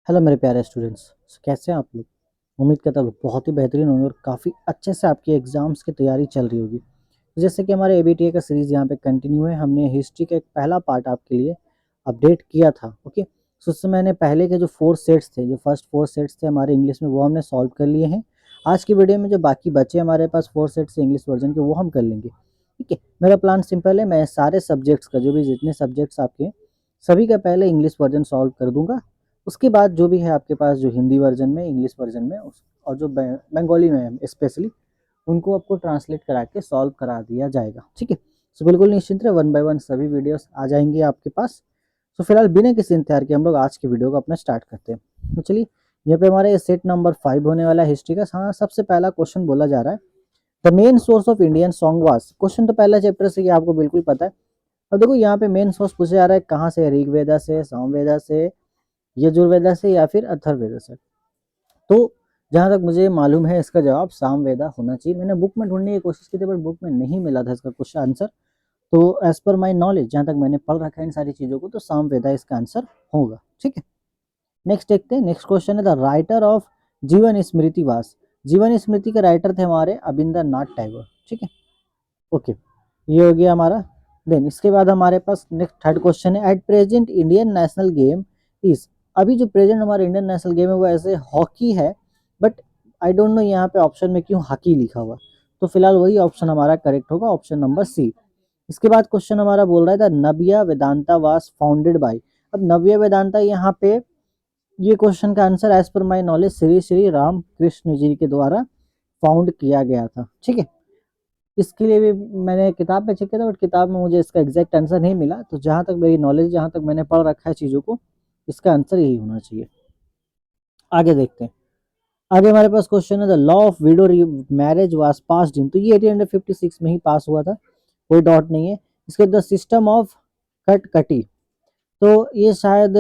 Hello मेरे प्यारे students. कैसे हैं आप लोग? उम्मीद करता हूँ बहुत ही बेहतरीन होंगे और काफ़ी अच्छे से आपकी एग्ज़ाम्स की तैयारी चल रही होगी। तो जैसे कि हमारे एबीटीए का सीरीज़ यहाँ पे कंटिन्यू है, हमने हिस्ट्री का एक पहला पार्ट आपके लिए अपडेट किया था। ओके, सो उससे मैंने पहले के जो 4 सेट्स थे, जो फर्स्ट 4 सेट्स थे हमारे इंग्लिश में, वो हमने सॉल्व कर लिए हैं। आज की वीडियो में जो बाकी बचे हमारे पास 4 सेट्स इंग्लिश वर्जन के, वो हम कर लेंगे। ठीक है, मेरा प्लान सिंपल है, मैं सारे सब्जेक्ट्स का, जो भी जितने सब्जेक्ट्स आपके, सभी का पहले इंग्लिश वर्जन सॉल्व कर दूंगा। उसके बाद जो भी है आपके पास, जो हिंदी वर्जन में, इंग्लिश वर्जन में और जो बंगाली में है स्पेशली, उनको आपको ट्रांसलेट करा के सॉल्व करा दिया जाएगा। ठीक है, सो बिल्कुल निश्चिंत रहे, 1 बाय 1 सभी वीडियोस आ जाएंगे आपके पास। तो फिलहाल बिना किसी इंतजार के हम लोग आज की वीडियो को अपना स्टार्ट करते हैं। तो चलिए, यहाँ पे हमारे सेट नंबर 5 होने वाला है हिस्ट्री का। हाँ, सबसे पहला क्वेश्चन बोला जा रहा है, the main source of Indian song was. Question तो पहला चैप्टर से ही आपको बिल्कुल पता है। अब देखो, यहाँ पे मेन सोर्स पूछा जा रहा है कहाँ से, ऋग्वेदा से, सामवेदा से, यजुर्वेदा से या फिर अथर्ववेदा से। तो जहाँ तक मुझे मालूम है, इसका जवाब सामवेदा होना चाहिए। मैंने बुक में ढूंढने की कोशिश की थी, बट बुक में नहीं मिला था इसका क्वेश्चन आंसर। तो एज पर माई नॉलेज, जहाँ तक मैंने पढ़ रखा है इन सारी चीज़ों को, तो सामवेदा इसका आंसर होगा। ठीक है, नेक्स्ट देखते हैं। नेक्स्ट क्वेश्चन है, द राइटर ऑफ जीवन स्मृति वास। जीवन स्मृति के राइटर थे हमारे अबिंदरनाथ टैगोर। ठीक है, ओके, ये हो गया हमारा। देन इसके बाद हमारे पास नेक्स्ट थर्ड क्वेश्चन है, at present Indian national game is. अभी जो प्रेजेंट हमारा इंडियन नेशनल गेम है वो ऐसे हॉकी है, बट आई डोंट नो यहाँ पे ऑप्शन में क्यों हॉकी लिखा हुआ। तो फिलहाल वही ऑप्शन हमारा करेक्ट होगा, ऑप्शन नंबर सी। इसके बाद क्वेश्चन हमारा बोल रहा था, नव्या वेदांता वाज फाउंडेड बाय। अब नव्या वेदांता यहाँ पे, ये क्वेश्चन का answer as per my knowledge Shri Shri Ram Krishna ji के द्वारा फाउंड किया गया था। ठीक है, इसके लिए भी मैंने किताब में चेक किया था, बट किताब में मुझे इसका एग्जैक्ट आंसर नहीं मिला। तो जहाँ तक मेरी नॉलेज, जहाँ तक मैंने पढ़ रखा है चीज़ों को, इसका आंसर यही होना चाहिए। आगे देखते हैं। आगे हमारे पास क्वेश्चन है, the law of window marriage was passed in. तो ये 1856 में ही पास हुआ था, कोई डाउट नहीं है। इसके द सिस्टम ऑफ कट कटी, तो ये शायद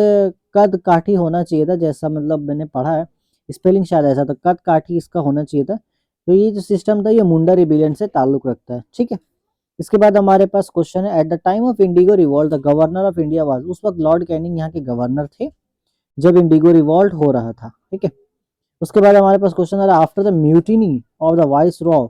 कद काठी होना चाहिए था, जैसा मतलब मैंने पढ़ा है, स्पेलिंग शायद ऐसा था, कद काठी इसका होना चाहिए था। तो ये जो सिस्टम था, ये मुंडा रिबिलियन से ताल्लुक रखता है। ठीक है, इसके बाद हमारे पास क्वेश्चन है, at the time of Indigo revolt the governor of India was. उस वक्त लॉर्ड कैनिंग यहाँ के गवर्नर थे जब इंडिगो रिवॉल्ट हो रहा था। ठीक है, उसके बाद हमारे पास क्वेश्चन आ रहा है, after the mutiny of the vice raw,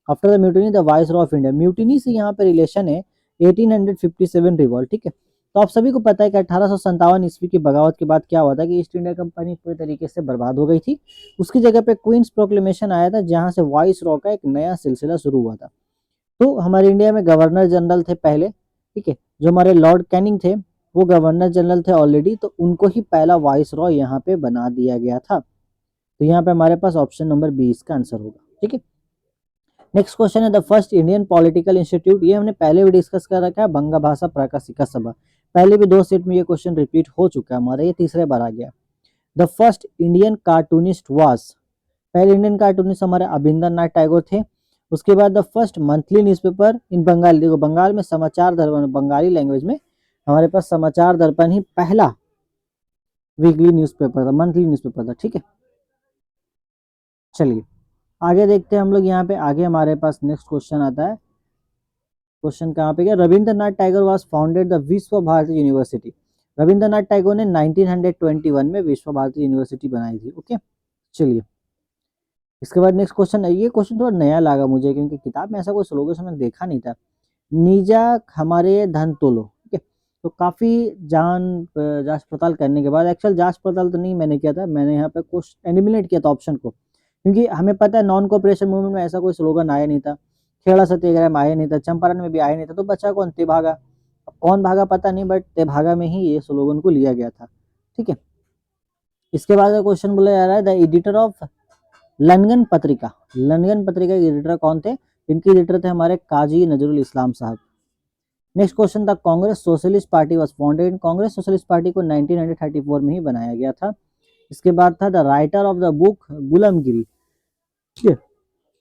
after the mutiny the vice raw of India. Mutiny से यहाँ पे रिलेशन है 1857 रिवॉल्ट। ठीक है, तो आप सभी को पता है कि 1857 ईस्वी की बगावत के बाद क्या हुआ था कि ईस्ट इंडिया कंपनी पूरी तरीके से बर्बाद हो गई थी। उसकी जगह पे क्वींस प्रोक्लेमेशन आया था, जहां से वाइस रॉ का एक नया सिलसिला शुरू हुआ था। तो हमारे इंडिया में गवर्नर जनरल थे पहले। ठीक है, जो हमारे लॉर्ड कैनिंग थे, वो गवर्नर जनरल थे ऑलरेडी, तो उनको ही पहला वाइस रॉ यहाँ पे बना दिया गया था। तो यहाँ पे हमारे पास ऑप्शन नंबर 20 का आंसर होगा। ठीक है, नेक्स्ट क्वेश्चन है, the first Indian political institute. ये हमने पहले भी डिस्कस कर रखा है, बंगा भाषा प्रकाशिका सभा। पहले भी 2 सेट में ये क्वेश्चन रिपीट हो चुका है हमारा, ये तीसरे बार आ गया। The first Indian cartoonist was. पहले इंडियन कार्टूनिस्ट हमारे अबिंदरनाथ टैगोर थे। उसके बाद the first monthly newspaper in Bengal. देखो, बंगाल में समाचार दर्पण, बंगाली लैंग्वेज में हमारे पास समाचार दर्पण ही पहला वीकली न्यूज़पेपर था, मंथली न्यूज़पेपर था। ठीक है, चलिए आगे देखते हैं हम लोग। यहाँ पे आगे हमारे पास नेक्स्ट क्वेश्चन आता है। क्वेश्चन कहाँ पे गया, Rabindranath Tagore was founded the विश्व भारती यूनिवर्सिटी। रविंद्रनाथ टैगोर ने 1921 में विश्व भारती यूनिवर्सिटी बनाई थी। ओके, चलिए इसके बाद नेक्स्ट क्वेश्चन है। ये क्वेश्चन थोड़ा नया लगा मुझे, क्योंकि किताब में ऐसा कोई स्लोगन मैंने देखा नहीं था। नीजा हमारे धन तोलो। ठीक है, तो काफ़ी जांच पड़ताल करने के बाद, एक्चुअल जांच पड़ताल तो नहीं मैंने किया था, मैंने यहाँ पे कुछ एलिमिनेट किया था ऑप्शन को, क्योंकि हमें पता है नॉन कोऑपरेशन मूवमेंट में ऐसा कोई स्लोगन आया नहीं था, खेड़ा सत्याग्रह में आया नहीं था, चंपारण में भी आया नहीं था। तो बचा कौन, तेभागा। अब कौन भागा पता नहीं, बट तेभागा में ही ये स्लोगन को लिया गया था। ठीक है, इसके बाद क्वेश्चन बोला जा रहा है, द एडिटर ऑफ लनगन पत्रिका। लनगन पत्रिका के एडिटर कौन थे? इनके एडिटर थे हमारे काजी नजरुल इस्लाम साहब। नेक्स्ट क्वेश्चन था, Congress socialist party was founded. Congress socialist party को 1934 में ही बनाया गया था। इसके बाद था, the writer of the book गुलामगिरी। ठीक है,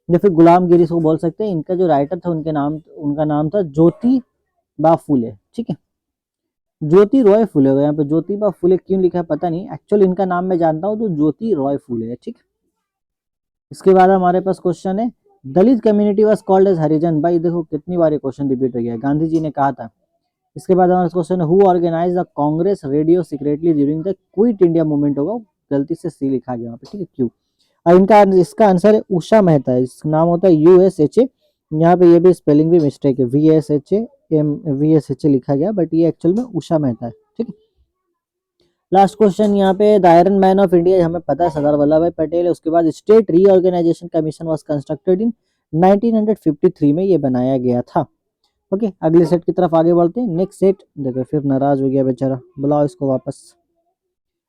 या फिर गुलामगिरी को बोल सकते हैं। इनका जो राइटर था, उनका नाम था ज्योतिबा फुले। ठीक है, ज्योति रॉय फुले। यहाँ पे ज्योतिबा फुले क्यों लिखा है पता नहीं, एक्चुअली इनका नाम मैं जानता हूँ, तो ज्योति रॉय फुले है। ठीक, इसके बाद हमारे पास क्वेश्चन है, दलित कम्युनिटी वाज कॉल्ड एज हरिजन। भाई देखो, कितनी बार क्वेश्चन रिपीट हो गया है, गांधी जी ने कहा था। इसके बाद हमारा क्वेश्चन है who organise the Congress radio secretly during the quit India movement होगा, गलती से सी लिखा गया यहाँ पे, ठीक है, क्यों। और इनका इसका आंसर है उषा मेहता है, इसका नाम होता है USHA, यहाँ पे ये भी स्पेलिंग भी मिस्टेक है, VSHA लिखा गया, बट ये एक्चुअल में उषा मेहता है, ठीक है। लास्ट क्वेश्चन यहाँ पे the iron man of India, हमें पता है सरदार वल्लभ भाई पटेल है। उसके बाद state reorganisation commission was constructed in 1953 में ये बनाया गया था। ओके, अगले सेट की तरफ आगे बढ़ते हैं। नेक्स्ट सेट देखो, फिर नाराज हो गया बेचारा, बुलाओ इसको वापस।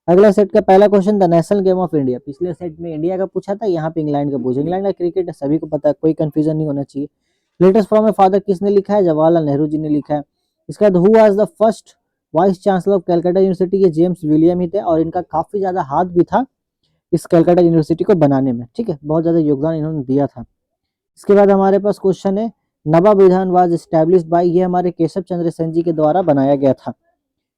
अगला सेट का पहला question the national game of India, पिछले सेट में इंडिया का पूछा था, यहाँ पे इंग्लैंड का पूछा। इंग्लैंड का क्रिकेट है, सभी को पता है, कोई कंफ्यूजन नहीं होना चाहिए। लेटेस्ट फ्रॉम ए फादर किसने लिखा है, जवाहरलाल नेहरू जी ने लिखा है। इसके बाद who was the first vice chancellor of Calcutta university, के जेम्स विलियम ही थे, और इनका काफी ज्यादा हाथ भी था इस कैलकाटा यूनिवर्सिटी को बनाने में, ठीक है, बहुत ज्यादा योगदान इन्होंने दिया था। इसके बाद हमारे पास क्वेश्चन है नवाब विधान वाज एस्टैब्लिश्ड बाय, ये हमारे केशव चंद्र सेन जी के द्वारा बनाया गया था।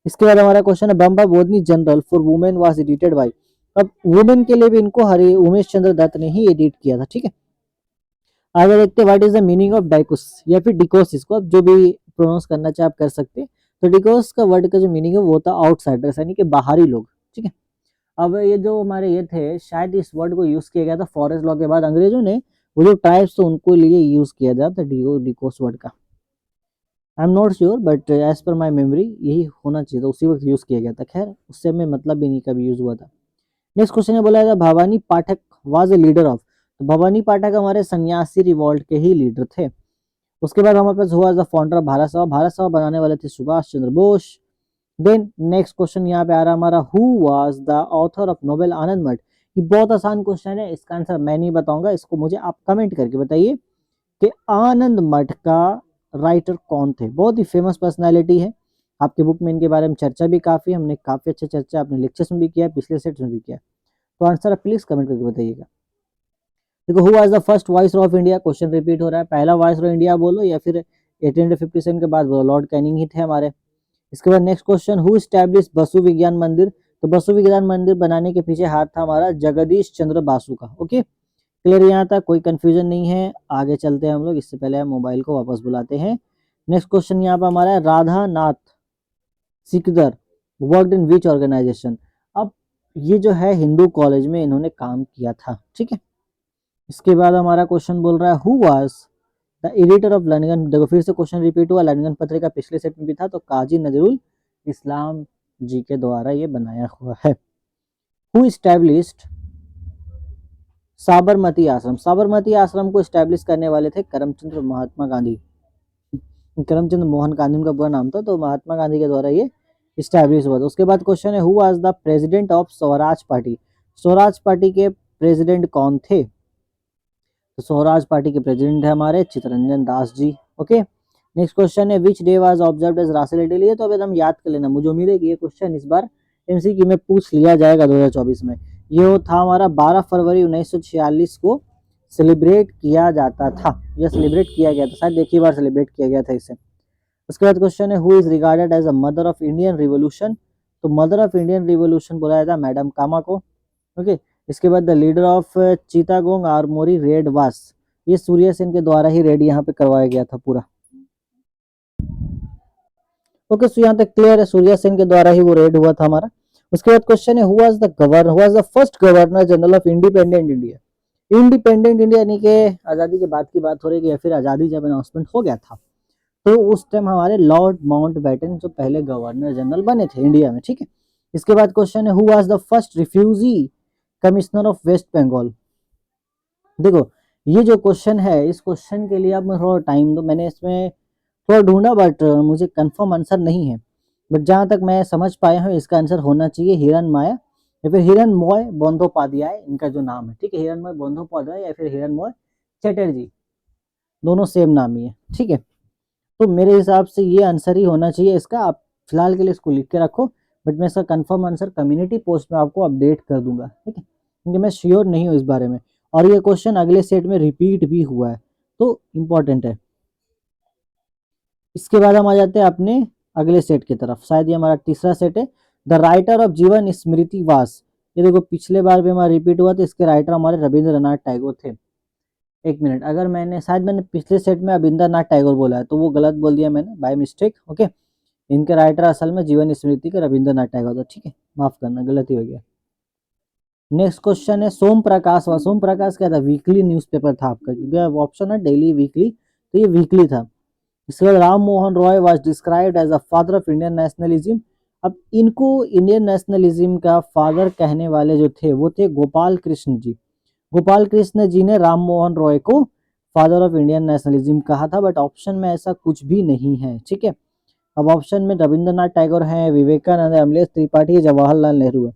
इसके बाद हमारा क्वेश्चन है Bamabodhini journal for women was edited by, अब वुमेन के लिए भी इनको हरि उमेश चंद्र दत्त ने ही एडिट किया था, ठीक है। आगे देखते हैं what is the meaning of Dikus या फिर डिकोस, इसको आप जो भी प्रोनाउंस करना चाहे आप कर सकते हैं। तो डिकोस का वर्ड का जो मीनिंग है वो होता है आउटसाइडर्स, यानी कि बाहरी लोग, ठीक है। अब ये जो हमारे ये थे, शायद इस वर्ड को यूज किया गया था फॉरेस्ट लॉ के बाद, अंग्रेजों ने वो जो ट्राइब्स थे उनको लिए यूज किया गया था डिकोस वर्ड का। I am not sure, but as per my memory यही होना चाहिए था, उसी वक्त यूज किया गया था। खैर उससे हमें मतलब भी नहीं कभी यूज हुआ था। नेक्स्ट क्वेश्चन है बोला था भवानी पाठक वाज ए लीडर ऑफ, तो भवानी पाठक हमारे सन्यासी रिवॉल्ट के ही लीडर थे। उसके बाद हमारे पास हुआ द फाउंडर ऑफ भारत सभा, भारत सभा बनाने वाले थे Subhash Chandra Bose. Then next question यहाँ पे आ रहा हमारा who was the author of novel Anand Math, ये बहुत आसान क्वेश्चन है, इसका आंसर मैं नहीं बताऊंगा, इसको मुझे आप कमेंट करके बताइए कि आनंद मठ का राइटर कौन थे। बहुत ही फेमस पर्सनालिटी है, आपके बुक में इनके बारे में चर्चा भी काफी, हमने काफी अच्छी चर्चा अपने लेक्चर्स में भी किया है, पिछले सेट्स में भी किया। तो आंसर आप प्लीज कमेंट करके बताइएगा। देखो who was the first viceroy of India, question repeat हो रहा है, पहला वाइसरॉय इंडिया बोलो या फिर 1857 के बाद बोलो, लॉर्ड कैनिंग ही थे हमारे। इसके बाद next question who establish Basu विज्ञान मंदिर, तो बसु विज्ञान मंदिर बनाने के पीछे हाथ था हमारा जगदीश चंद्र बासु का। ओके, क्लियर यहाँ तक, कोई कंफ्यूजन नहीं है। आगे चलते हैं हम लोग, इससे पहले हम मोबाइल को वापस बुलाते हैं। नेक्स्ट क्वेश्चन यहाँ पर हमारा है Radhanath Sikdar worked in which organisation, अब ये जो है हिंदू कॉलेज में इन्होंने काम किया था, ठीक है। इसके बाद हमारा क्वेश्चन बोल रहा है who was the editor of London, देखो फिर से क्वेश्चन रिपीट हुआ, लंदन पत्रिका पिछले सेट में भी था, तो काजी नजरुल इस्लाम जी के द्वारा ये बनाया हुआ है। हु एस्टैब्लिश्ड साबरमती आश्रम, साबरमती आश्रम को एस्टैब्लिश करने वाले थे करमचंद महात्मा गांधी, करमचंद मोहन गांधी उनका पूरा नाम था, तो महात्मा गांधी के द्वारा ये एस्टैब्लिश हुआ था। उसके बाद क्वेश्चन है who was the president of Swaraj party, Swaraj party के प्रेसिडेंट कौन थे, तो स्वराज पार्टी के प्रेसिडेंट है हमारे Chittaranjan Das ji. Okay, next question है which day was observed as राष्ट्रीय डे, ये तो अब एकदम याद कर लेना, मुझे उम्मीद है कि ये क्वेश्चन इस बार एमसीक्यू में पूछ लिया जाएगा 2024 में। ये था हमारा 12 फरवरी 1946 को सेलिब्रेट किया जाता था, यह सेलिब्रेट किया गया था, शायद एक ही बार सेलिब्रेट किया गया था इसे। उसके बाद क्वेश्चन है who is regarded as a mother of Indian revolution, तो मदर ऑफ इंडियन रिवोल्यूशन बोला जाता है मैडम कामा को। ओके, इसके बाद the leader of Chittagong armoury raid was, ये सूर्य सेन के द्वारा ही रेड यहाँ पे करवाया गया था पूरा। ओके, सो यहाँ तक क्लियर है, सूर्य सेन के द्वारा ही वो रेड हुआ था हमारा। उसके बाद क्वेश्चन है who was the first governor general of independent India, independent India यानी कि आजादी के बाद की बात हो रही है या फिर आजादी जब अनाउंसमेंट हो गया था, तो उस टाइम हमारे लॉर्ड माउंटबेटन जो पहले गवर्नर जनरल बने थे इंडिया में, ठीक है। इसके बाद क्वेश्चन है who was the first refugee commissioner of West Bengal, देखो ये जो क्वेश्चन है, इस क्वेश्चन के लिए आप मुझे थोड़ा टाइम दो, मैंने इसमें थोड़ा ढूंढा बट मुझे कंफर्म आंसर नहीं है, बट जहां तक मैं समझ पाया हूँ इसका आंसर होना चाहिए हिरन माया या फिर हिरनमय बंदोपाध्याय, इनका जो नाम है, ठीक है, हिरनमय बंदोपाध्याय या फिर हिरनमय चटर्जी, दोनों सेम नाम ही है, ठीक है। तो मेरे हिसाब से ये आंसर ही होना चाहिए इसका, आप फिलहाल के लिए इसको लिख के रखो, बट मैं इसका कंफर्म आंसर कम्युनिटी पोस्ट में आपको अपडेट कर दूंगा, ठीक है, क्योंकि मैं श्योर नहीं हूँ इस बारे में, और ये क्वेश्चन अगले सेट में रिपीट भी हुआ है, तो इम्पोर्टेंट है। इसके बाद हम आ जाते हैं अपने अगले सेट की तरफ, शायद ये हमारा तीसरा सेट है, द राइटर ऑफ जीवन स्मृति वास, ये देखो पिछले बार भी हमारा रिपीट हुआ था, इसके राइटर हमारे रविंद्रनाथ टैगोर थे। एक मिनट, अगर मैंने पिछले सेट में रविंद्रनाथ टैगोर बोला है तो वो गलत बोल दिया मैंने बाय मिस्टेक। ओके, इनके राइटर असल में जीवन स्मृति के रविंद्रनाथ टैगोर थे। ठीक है, माफ करना, गलती हो गया। नेक्स्ट क्वेश्चन है सोम प्रकाश। व सोम प्रकाश क्या था? वीकली न्यूज़पेपर था आपका, क्योंकि ऑप्शन है डेली वीकली, तो ये वीकली था। इसके बाद Ram Mohan Roy was described as a father of Indian nationalism. अब इनको इंडियन नेशनलिज्म का फादर कहने वाले जो थे वो थे गोपाल कृष्ण जी। गोपाल कृष्ण जी ने राम मोहन रॉय को फादर ऑफ इंडियन नेशनलिज्म कहा था, बट ऑप्शन में ऐसा कुछ भी नहीं है। ठीक है, अब ऑप्शन में रविंद्रनाथ टैगोर हैं, विवेकानंद है, अमलेश त्रिपाठी, जवाहरलाल नेहरू है।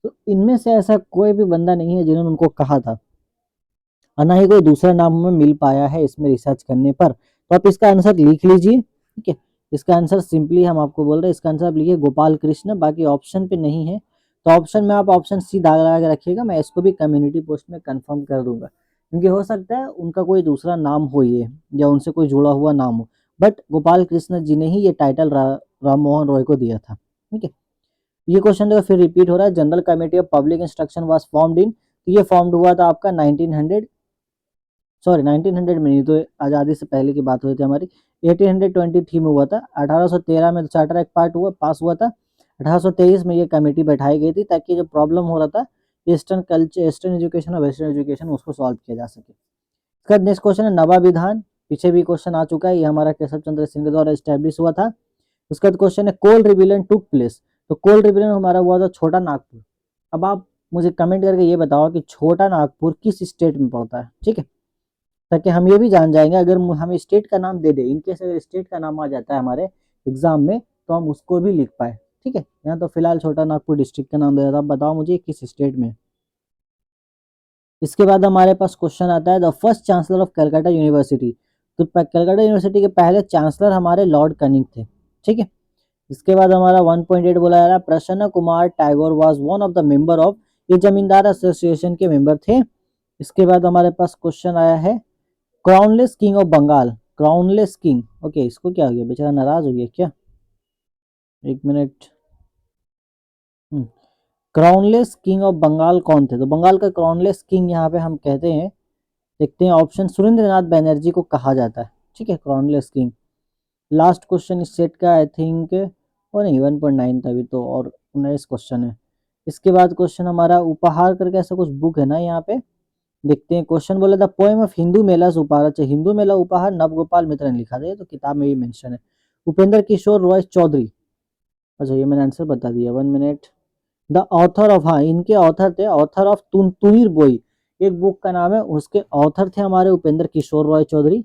तो इनमें से ऐसा कोई भी बंदा नहीं है जिन्होंने उनको कहा था, और ना ही कोई दूसरा नाम हमें मिल पाया है इसमें रिसर्च करने पर। तो आप इसका आंसर लिख लीजिए। ठीक है, इसका आंसर सिंपली हम आपको बोल रहे हैं, इसका आंसर आप लिखिए गोपाल कृष्ण, बाकी ऑप्शन पे नहीं है। तो ऑप्शन में आप ऑप्शन सी दाग लगा के रखिएगा, मैं इसको भी कम्युनिटी पोस्ट में कंफर्म कर दूंगा, क्योंकि हो सकता है उनका कोई दूसरा नाम हो ये, या उनसे कोई जुड़ा हुआ नाम हो, बट गोपाल कृष्ण जी ने ही ये टाइटल राम मोहन रॉय को दिया था। ठीक है, ये क्वेश्चन देखो फिर रिपीट हो रहा है। General committee of public instruction was formed in, तो ये फॉर्म्ड हुआ था आपका 1900 में नहीं, तो आज़ादी से पहले की बात हुई थी हमारी, 1823 में हुआ था। 1813 में तो चार्टर एक्ट पास हुआ था। 1823 में ये कमेटी बैठाई गई थी ताकि जो प्रॉब्लम हो रहा था ईस्टर्न कल्चर, ईस्टर्न एजुकेशन और वेस्टर्न एजुकेशन, उसको सॉल्व किया जा सके। इसका नेक्स्ट क्वेश्चन है नवा विधान। पीछे भी क्वेश्चन आ चुका है, ये हमारा केशव चंद्र सिंह के द्वारा एस्टेब्लिश हुआ था। उसका क्वेश्चन है कोल रिबिलियन टुक प्लेस। तो कोल रिबिलियन हमारा हुआ था छोटा नागपुर। अब आप मुझे कमेंट करके ये बताओ कि छोटा नागपुर किस स्टेट में पड़ता है। ठीक है, ताकि हम ये भी जान जाएंगे, अगर हम स्टेट का नाम दे दे, इनकेस अगर स्टेट का नाम आ जाता है हमारे एग्जाम में, तो हम उसको भी लिख पाए। ठीक है, यहाँ तो फिलहाल छोटा नागपुर डिस्ट्रिक्ट का नाम दे रहा था, बताओ मुझे किस स्टेट में। इसके बाद हमारे पास क्वेश्चन आता है the first chancellor of Calcutta university. तो कलकत्ता यूनिवर्सिटी के पहले चांसलर हमारे लॉर्ड कनिंग थे। ठीक है, इसके बाद हमारा 1.8 बोला जा रहा है प्रसन्न Kumar Tagore was one of the member of, ये जमींदार एसोसिएशन के मेंबर थे। इसके बाद हमारे पास क्वेश्चन आया है crownless king of Bengal. Crownless king, okay, इसको क्या हो गया, बेचारा नाराज हो गया क्या? एक मिनट। क्राउनलेस किंग ऑफ बंगाल कौन थे? तो बंगाल का क्राउनलेस किंग यहाँ पे हम कहते हैं, देखते हैं ऑप्शन, सुरेंद्रनाथ बैनर्जी को कहा जाता है। ठीक है, क्राउनलेस किंग। लास्ट क्वेश्चन इस सेट का आई थिंक, वो नहीं 1.9 था अभी तो, और 19 क्वेश्चन है। इसके बाद क्वेश्चन हमारा उपहार करके ऐसा कुछ बुक है ना यहाँ पे, देखते हैं। क्वेश्चन बोले द पोएम ऑफ हिंदू मेला उपहार। अच्छा, हिंदू मेला उपहार नवगोपाल मित्र ने लिखा था, ये तो किताब में ही मेंशन है। उपेंद्र किशोर रॉय चौधरी, अच्छा ये मैंने आंसर बता दिया, 1 मिनट। द ऑथर ऑफ, हाँ इनके ऑथर थे, ऑथर ऑफ तुनीर बोई, एक बुक का नाम है, उसके ऑथर थे हमारे उपेंद्र किशोर रॉय चौधरी।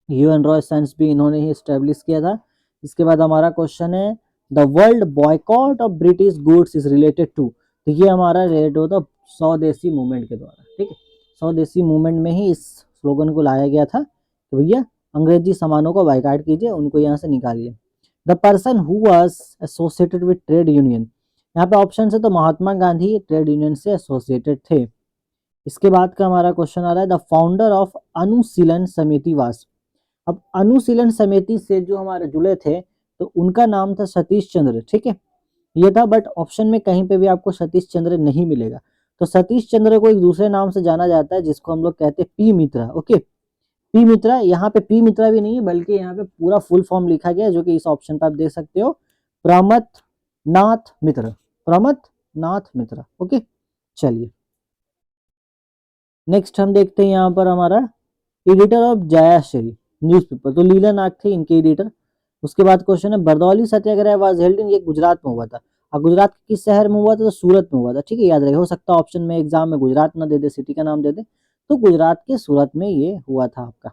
यूएन रॉय साइंस भी इन्होंने ही स्टैब्लिश किया था। इसके बाद हमारा क्वेश्चन है the world boycott of British goods is related to, तो ये हमारा रिलेटेड होता स्वदेशी मूवमेंट के द्वारा। ठीक है, स्वदेशी मूवमेंट में ही इस स्लोगन को लाया गया था कि भैया अंग्रेजी सामानों को बाइकाट कीजिए, उनको यहाँ से निकालिए। The person who was associated with trade union, यहाँ पे ऑप्शन है तो महात्मा गांधी ट्रेड यूनियन से एसोसिएटेड थे। इसके बाद का हमारा क्वेश्चन आ रहा है द फाउंडर ऑफ अनुशीलन समिति वास। अब अनुशीलन समिति से जो हमारे जुड़े थे तो उनका नाम था सतीश चंद्र। ठीक है, ये था, बट ऑप्शन में कहीं पे भी आपको सतीश चंद्र नहीं मिलेगा। तो सतीश चंद्र को एक दूसरे नाम से जाना जाता है जिसको हम लोग कहते हैं पी मित्रा। ओके, पी मित्रा, यहाँ पे पी मित्रा भी नहीं है बल्कि यहाँ पे पूरा फुल फॉर्म लिखा गया है, जो कि इस ऑप्शन पर आप देख सकते हो, प्रमथ नाथ मित्र, प्रमथ नाथ मित्र। ओके, चलिए नेक्स्ट हम देखते हैं यहाँ पर हमारा एडिटर ऑफ जयाश्री न्यूज़पेपर, तो लीला नाग थे इनके एडिटर। उसके बाद क्वेश्चन है बरदौली सत्याग्रह वाज हेल्ड इन, ये गुजरात में हुआ था, और गुजरात के किस शहर में हुआ था? तो सूरत में हुआ था। ठीक है, याद रहे, हो सकता है ऑप्शन में एग्जाम में गुजरात ना दे दे, सिटी का नाम दे दे, तो गुजरात के सूरत में ये हुआ था आपका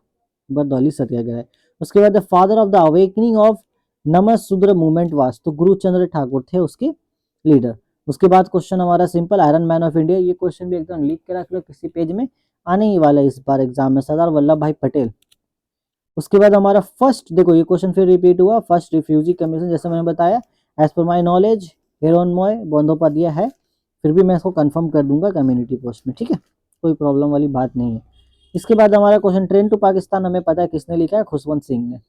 बरदौली सत्याग्रह। उसके बाद father of the awakening of Namasudra movement was, तो गुरुचंद्र ठाकुर थे उसके लीडर। उसके बाद क्वेश्चन हमारा simple, iron man of India, ये क्वेश्चन भी एकदम लिख के रख लो किसी पेज में, आने ही वाला है इस बार एग्जाम में, सरदार वल्लभ भाई पटेल। उसके बाद हमारा फर्स्ट, देखो ये क्वेश्चन फिर रिपीट हुआ, फर्स्ट रिफ्यूजी कमीशन, जैसे मैंने बताया as per my knowledge हिरोनमोय Bandyopadhyay है, फिर भी मैं इसको कंफर्म कर दूंगा कम्युनिटी पोस्ट में। ठीक है, कोई प्रॉब्लम वाली बात नहीं है। इसके बाद हमारा क्वेश्चन ट्रेन टू पाकिस्तान, हमें पता है किसने लिखा है, खुशवंत सिंह ने।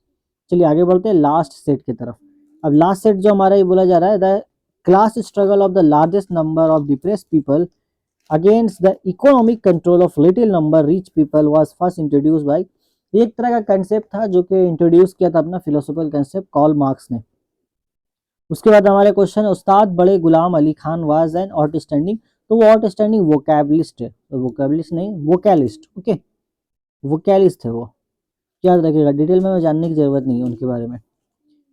चलिए आगे बढ़ते हैं लास्ट सेट की तरफ। अब लास्ट सेट जो हमारा ये बोला जा रहा है the class struggle of the largest number of depressed people against the economic control of little number rich people was first introduced by, ये एक तरह का कंसेप्ट था जो कि इंट्रोड्यूस किया था अपना फिलोसोफिकल कंसेप्ट कार्ल मार्क्स ने। उसके बाद हमारे question, Ustad Bade Ghulam Ali Khan was an outstanding, तो वो आउटस्टैंडिंग वोकैबलिस्ट है, तो वोकैबलिस्ट नहीं वोकैलिस्ट, ओके वोकैलिस्ट है वो, याद रखिएगा, डिटेल में जानने की जरूरत नहीं है उनके बारे में।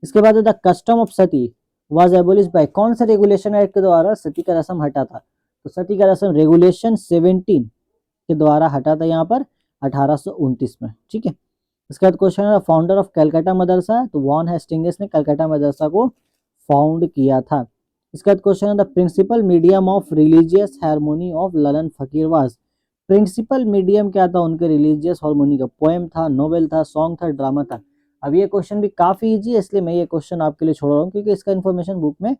इसके बाद the custom of sati was abolish by, कौन से रेगुलेशन एक्ट के द्वारा सती का रस्म हटा था, तो सती का रस्म रेगुलेशन 17 के द्वारा हटा था यहाँ पर 1829 में, ठीक है। इसके बाद क्वेश्चन है फाउंडर ऑफ कलकत्ता मदरसा, तो वॉन हेस्टिंग्स ने कलकत्ता मदरसा को फाउंड किया था। इसके बाद क्वेश्चन है the principal medium of religious harmony of Lalan Fakir was, principal medium क्या था उनके रिलीजियस हारमोनी का, पोएम था, नोवेल था, सॉन्ग था, ड्रामा था। अब ये क्वेश्चन भी काफी इजी है, इसलिए मैं ये क्वेश्चन आपके लिए छोड़ रहा हूँ क्योंकि इसका इन्फॉर्मेशन बुक में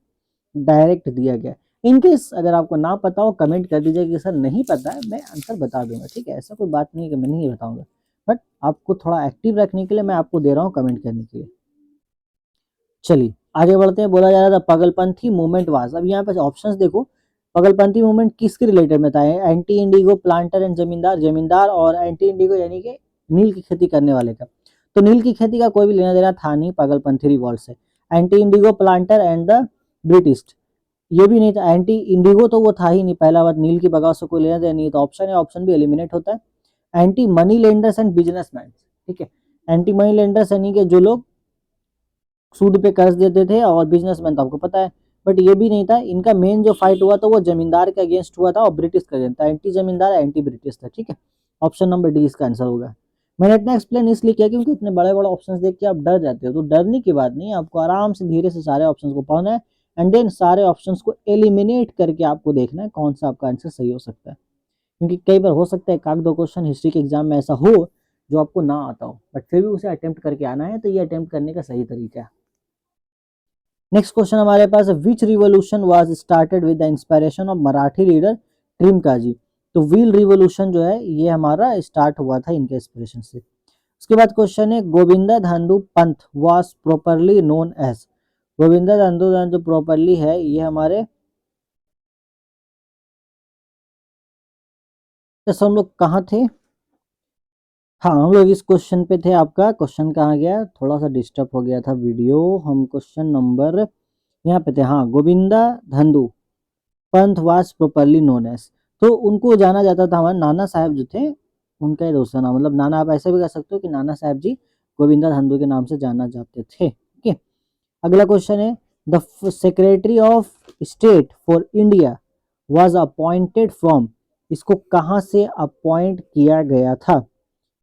डायरेक्ट दिया गया है। इनकेस अगर आपको ना पता हो कमेंट कर दीजिए कि सर नहीं पता है, मैं आंसर बता दूंगा, ठीक है, ऐसा कोई बात नहीं है कि मैं नहीं बताऊंगा, बट आपको थोड़ा एक्टिव रखने के लिए मैं आपको दे रहा हूँ कमेंट करने के लिए। चलिए आगे बढ़ते हैं। बोला जा रहा था पागलपंथी मूवमेंट वाज, अब यहाँ पे ऑप्शंस देखो, पागलपंथी मूवमेंट किसके रिलेटेड में था, एंटी इंडिगो प्लांटर एंड जमींदार, जमींदार और एंटी इंडिगो यानी कि नील की खेती करने वाले का, तो नील की खेती का कोई भी लेना देना था नहीं पागलपंथी रिवॉल्ट से। Anti Indigo planter and the British, ये भी नहीं था। एंटी इंडिगो तो वो था ही नहीं, पहला बात नील की बगावत से कोई लेना देना नहीं, तो ऑप्शन है, ऑप्शन भी एलिमिनेट होता है। Anti money lenders and businessman, ठीक है, एंटी मनी लेंडर्स यानी कि जो लोग सूद पे कर्ज देते थे, और बिजनेसमैन तो आपको पता है, बट ये भी नहीं था। इनका मेन जो फाइट हुआ था वो जमींदार के अगेंस्ट हुआ था और ब्रिटिश का अगेंस्ट था, एंटी जमींदार एंटी ब्रिटिश था, ठीक है। ऑप्शन नंबर डी इसका आंसर होगा। मैंने इतना एक्सप्लेन इसलिए किया क्योंकि इतने बड़े बड़े ऑप्शंस देख के आप डर जाते हो, तो डरने की बात नहीं है, आपको आराम से धीरे से सारे ऑप्शंस को पढ़ना है एंड देन सारे ऑप्शंस को एलिमिनेट करके आपको देखना है कौन सा आपका आंसर सही हो सकता है, क्योंकि कई बार हो सकता है एक आध दो क्वेश्चन हिस्ट्री के एग्जाम में ऐसा हो जो आपको ना आता हो, बट फिर भी उसे अटेम्प्ट करके आना है, तो ये अटेम्प्ट करने का सही तरीका है। नेक्स्ट क्वेश्चन हमारे पास, which revolution was started with the inspiration of Marathi leader Trimbakji, तो व्हील रिवोल्यूशन जो है ये हमारा स्टार्ट हुआ था इनके इंस्पिरेशन से। उसके बाद क्वेश्चन है Govinda Dhondu Pant was properly known as, Govinda Dhondu जो प्रॉपरली है ये हमारे, जैसे हम लोग कहाँ थे, हाँ हम लोग इस क्वेश्चन पे थे, आपका क्वेश्चन कहाँ गया, थोड़ा सा डिस्टर्ब हो गया था वीडियो, हम क्वेश्चन नंबर यहाँ पे थे, हाँ गोविंदा धंधु पंथ वाज प्रॉपरली नोन एज, तो उनको जाना जाता था, हमारे नाना साहब जो थे उनका ही दूसरा नाम, मतलब नाना, आप ऐसे भी कह सकते हो कि नाना साहब जी गोविंदा धंधु के नाम से जाना जाते थे, ठीक है। अगला क्वेश्चन है the secretary of state for India was appointed from, इसको कहाँ से अपॉइंट किया गया था,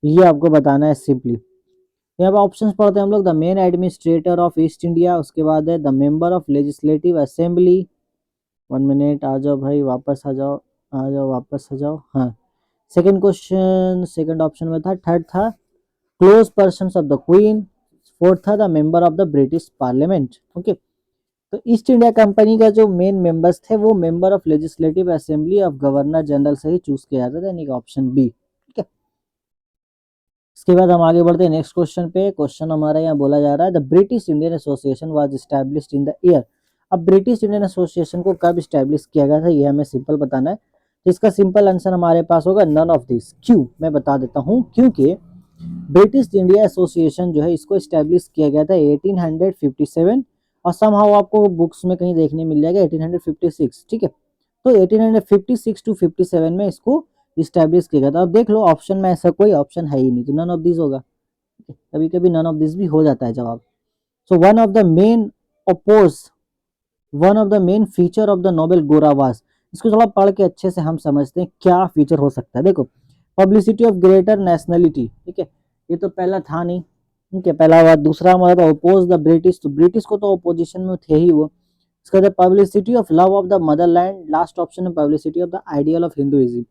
ये आपको बताना है सिंपली। यहाँ पे ऑप्शंस पढ़ते हैं हम लोग, the main administrator of East India, उसके बाद है the member of legislative assembly, 1 minute आ जाओ भाई, वापस आ जाओ, आ जाओ वापस आ जाओ, हाँ सेकंड क्वेश्चन सेकंड ऑप्शन में था, थर्ड था close person of the queen, fourth था the member of the British parliament, okay. तो ईस्ट इंडिया कंपनी का जो मेन मेंबर्स थे वो member of legislative assembly of governor general से ही चूज किया जाता था, यानी कि ऑप्शन बी, ठीक है। इसके बाद हम आगे बढ़ते हैं नेक्स्ट क्वेश्चन पे। क्वेश्चन हमारा यहाँ बोला जा रहा है the British Indian association was established in the year, अब ब्रिटिश इंडियन एसोसिएशन को कब स्टैब्लिश किया गया था ये हमें सिंपल बताना है, तो इसका सिंपल आंसर हमारे पास होगा नन ऑफ दिस। क्यों, मैं बता देता हूँ, क्योंकि ब्रिटिश इंडिया एसोसिएशन जो है इसको स्टैब्लिश किया गया था 1857, और समहाउ आपको बुक्स में कहीं देखने मिल जाएगा 1856, ठीक है। तो 1856 टू 57 में इसको स्टैब्लिश किया गया था। अब देख लो ऑप्शन में ऐसा कोई ऑप्शन है ही नहीं, तो नन ऑफ दिस होगा, कभी कभी नन ऑफ दिस भी हो जाता है जवाब। So one of the main feature of the novel गोरावास, इसको थोड़ा पढ़ के अच्छे से हम समझते हैं क्या फीचर हो सकता है। देखो पब्लिसिटी ऑफ ग्रेटर नेशनलिटी, ठीक है, ये तो पहला था नहीं, ठीक है, पहला बात। दूसरा हमारा था ओपोज द ब्रिटिश, तो ब्रिटिश को तो अपोजिशन में थे ही वो। इसका था publicity of love of the motherland, last option है publicity of the ideal of Hinduism,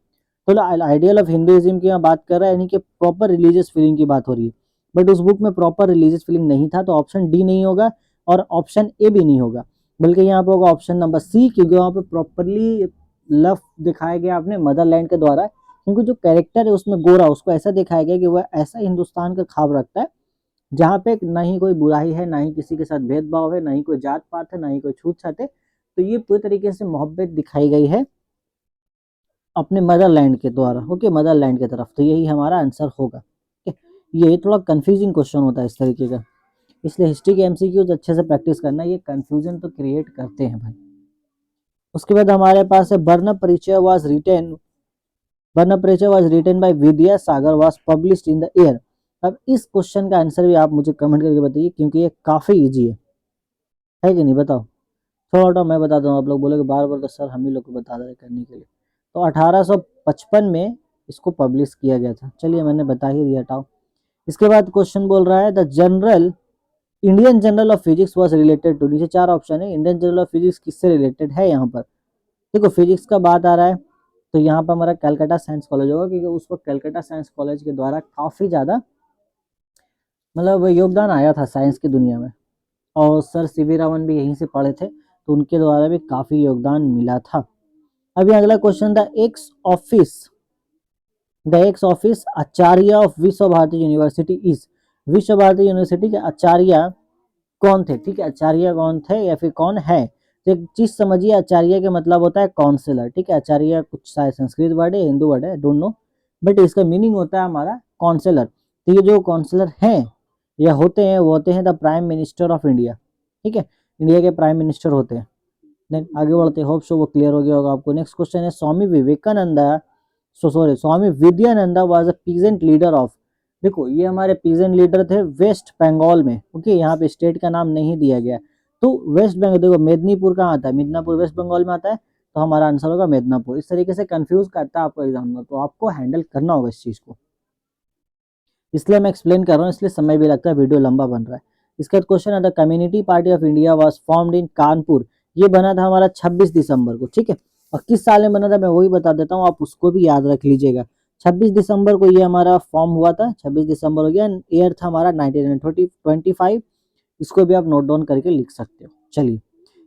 तो आइडियल ऑफ हिंदुइज्म की मैं बात कर रहा है, यानी कि प्रॉपर रिलीजियस फीलिंग की बात हो रही है, बट उस बुक में प्रॉपर रिलीजियस फीलिंग नहीं था, तो ऑप्शन डी नहीं होगा और ऑप्शन ए भी नहीं होगा, बल्कि यहाँ पे होगा ऑप्शन नंबर सी, क्योंकि वहाँ पे प्रॉपरली लव दिखाया गया अपने मदरलैंड के द्वारा, क्योंकि जो कैरेक्टर है उसमें गोरा, उसको ऐसा दिखाया गया कि वह ऐसा हिंदुस्तान का ख्वाब रखता है जहाँ पे ना ही कोई बुराई है, ना ही किसी के साथ भेदभाव है, ना ही कोई जात पात है, ना ही कोई छूत छात है, तो ये पूरी तरीके से मोहब्बत दिखाई गई है अपने मदरलैंड के द्वारा, ओके, मदरलैंड की तरफ, तो यही हमारा आंसर होगा, ठीक है। ये थोड़ा कंफ्यूजिंग क्वेश्चन होता है इस तरीके का, इसलिए हिस्ट्री के एमसीक्यूज अच्छे से प्रैक्टिस करना, ये कंफ्यूजन तो क्रिएट करते हैं भाई। उसके बाद हमारे पास है बर्न परिचय वाज रिटेन, बर्न परिचय was written by Vidyasagar was published in the year. अब इस क्वेश्चन का आंसर भी आप मुझे कमेंट करके बताइए, क्योंकि ये काफी इजी है कि नहीं बताओ। थोड़ा थोड़ा मैं बता दूँ, आप लोग बोलोगे बार बार तो सर हम ही लोग को बता रहे करने के लिए। तो 1855 में इसको पब्लिश किया गया था, चलिए मैंने बता ही दिया, हटाओ। इसके बाद क्वेश्चन बोल रहा है the journal Indian journal of physics was related to, नीचे 4 ऑप्शन है, इंडियन जनरल ऑफ फिजिक्स किससे रिलेटेड है यहाँ पर। देखो फिजिक्स का बात आ रहा है तो यहाँ पर हमारा कलकत्ता साइंस कॉलेज होगा, क्योंकि उस वक्त कलकत्ता साइंस कॉलेज के द्वारा काफ़ी ज़्यादा मतलब योगदान आया था साइंस की दुनिया में, और सर सीवी रामन भी यहीं से पढ़े थे, तो उनके द्वारा भी काफ़ी योगदान मिला था। अभी अगला क्वेश्चन था the x office Acharya of विश्व भारती यूनिवर्सिटी इज, विश्व भारती यूनिवर्सिटी के आचार्य कौन थे, ठीक है, आचार्य कौन थे या फिर कौन है। तो एक चीज समझिए, आचार्य के मतलब होता है काउंसलर, ठीक है, आचार्य कुछ शायद संस्कृत वर्ड है, हिंदू वर्ड है, डोंट नो, बट इसका मीनिंग होता है हमारा काउंसलर। तो ये जो काउंसलर हैं या होते हैं वो होते हैं the prime minister of India, ठीक है, इंडिया के प्राइम मिनिस्टर होते हैं। देन आगे बढ़ते, होप सो वो क्लियर हो गया होगा आपको। नेक्स्ट क्वेश्चन है Swami Vivekananda, Swami Vidyananda was a peasant leader of, देखो ये हमारे पीजेंट लीडर थे वेस्ट बंगाल में, ओके, यहाँ पे स्टेट का नाम नहीं दिया गया। तो वेस्ट बंगाल, देखो मेदिनीपुर कहाँ आता है, मिदनापुर वेस्ट बंगाल में आता है, तो हमारा आंसर होगा मेदिनीपुर। इस तरीके से कंफ्यूज करता है आपको एग्जाम में, तो आपको हैंडल करना होगा इस चीज को, इसलिए मैं एक्सप्लेन कर रहा हूँ, इसलिए समय भी लगता है, वीडियो लंबा बन रहा है। इसका क्वेश्चन है the community party of India was formed in Kanpur, ये बना था हमारा 26 दिसंबर को, ठीक है, और किस साल में बना था मैं वही बता देता हूँ, आप उसको भी याद रख लीजिएगा। 26 दिसंबर को ये हमारा फॉर्म हुआ था, 26 दिसंबर हो गया, ईयर था हमारा 1925, इसको भी आप नोट डाउन करके लिख सकते हो। चलिए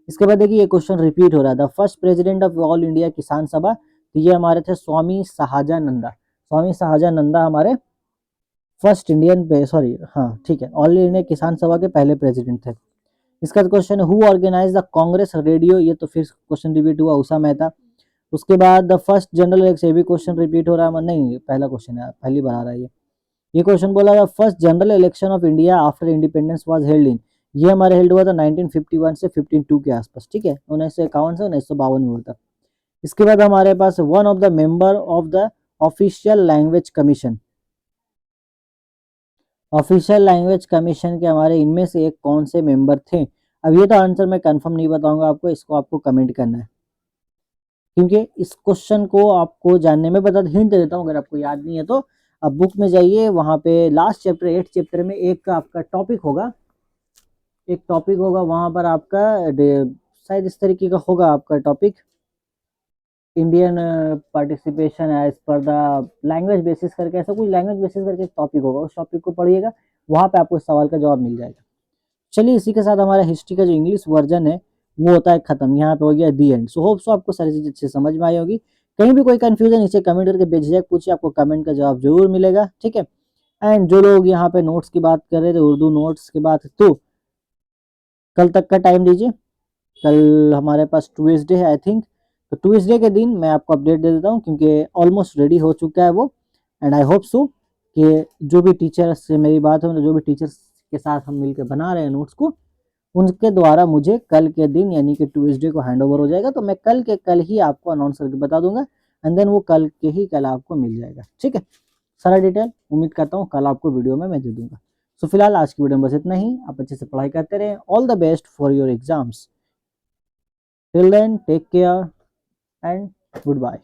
इसके बाद देखिए ये क्वेश्चन रिपीट हो रहा था, first president of all India किसान सभा, तो ये हमारे थे स्वामी शाहजानंदा, स्वामी शाहजानंदा हमारे फर्स्ट इंडियन पे, सॉरी हाँ ठीक है, ऑल इंडिया किसान सभा के पहले प्रेसिडेंट थे। इसका क्वेश्चन है who organise the Congress radio, ये तो फिर क्वेश्चन रिपीट हुआ, उषा मेहता। उसके बाद द फर्स्ट जनरल इलेक्शन, ये भी क्वेश्चन रिपीट हो रहा है, नहीं पहला क्वेश्चन है, पहली बार आ रहा है ये क्वेश्चन बोला था first general election of India after independence was held in, ये हमारे हेल्ड हुआ था 1951 से 52 के आसपास, ठीक है, 1951 से 1952 में हुआ था। इसके बाद हमारे पास one of the member of the official language commission, official language commission के हमारे इनमें से एक कौन से मेंबर थे। अब ये तो आंसर मैं कंफर्म नहीं बताऊंगा आपको, इसको आपको कमेंट करना है, क्योंकि इस क्वेश्चन को आपको जानने में बता हिंट दे देता हूँ, अगर आपको याद नहीं है तो अब बुक में जाइए, वहां पे लास्ट चैप्टर 8 चैप्टर में एक आपका टॉपिक होगा, एक टॉपिक होगा वहां पर आपका शायद इस तरीके का होगा आपका topic, Indian participation as per the language basis करके, ऐसा कुछ लैंग्वेज बेसिस करके एक टॉपिक होगा, उस टॉपिक को पढ़िएगा, वहां पे आपको इस सवाल का जवाब मिल जाएगा। चलिए इसी के साथ हमारा हिस्ट्री का जो इंग्लिश वर्जन है वो होता है खत्म, यहाँ पे हो गया दी एंड। सो होप सो आपको सारी चीजें अच्छे समझ में आई होगी, कहीं भी कोई कंफ्यूजन नीचे कमेंट करके बेझिझक पूछिए, आपको कमेंट का जवाब जरूर मिलेगा, ठीक है। एंड जो लोग यहाँ पे नोट्स की बात कर रहे थे, उर्दू नोट्स की बात, तो कल तक का टाइम दीजिए, कल हमारे पास ट्यूसडे है आई थिंक, तो ट्यूसडे के दिन मैं आपको अपडेट दे देता हूँ, क्योंकि ऑलमोस्ट रेडी हो चुका है वो। एंड आई होप सो कि जो भी टीचर से मेरी बात है, जो भी टीचर्स के साथ हम मिलकर बना रहे हैं नोट्स को, उनके द्वारा मुझे कल के दिन यानी कि ट्यूसडे को हैंडओवर हो जाएगा, तो मैं कल के कल ही आपको अनाउंस करके बता दूंगा, एंड देन वो कल के ही कल आपको मिल जाएगा, ठीक है। सारा डिटेल उम्मीद करता हूँ कल आपको वीडियो में मैं दे दूंगा। सो फिलहाल आज की वीडियो में बस इतना ही, आप अच्छे से पढ़ाई करते रहें, all the best for your exams, till then take care and good bye.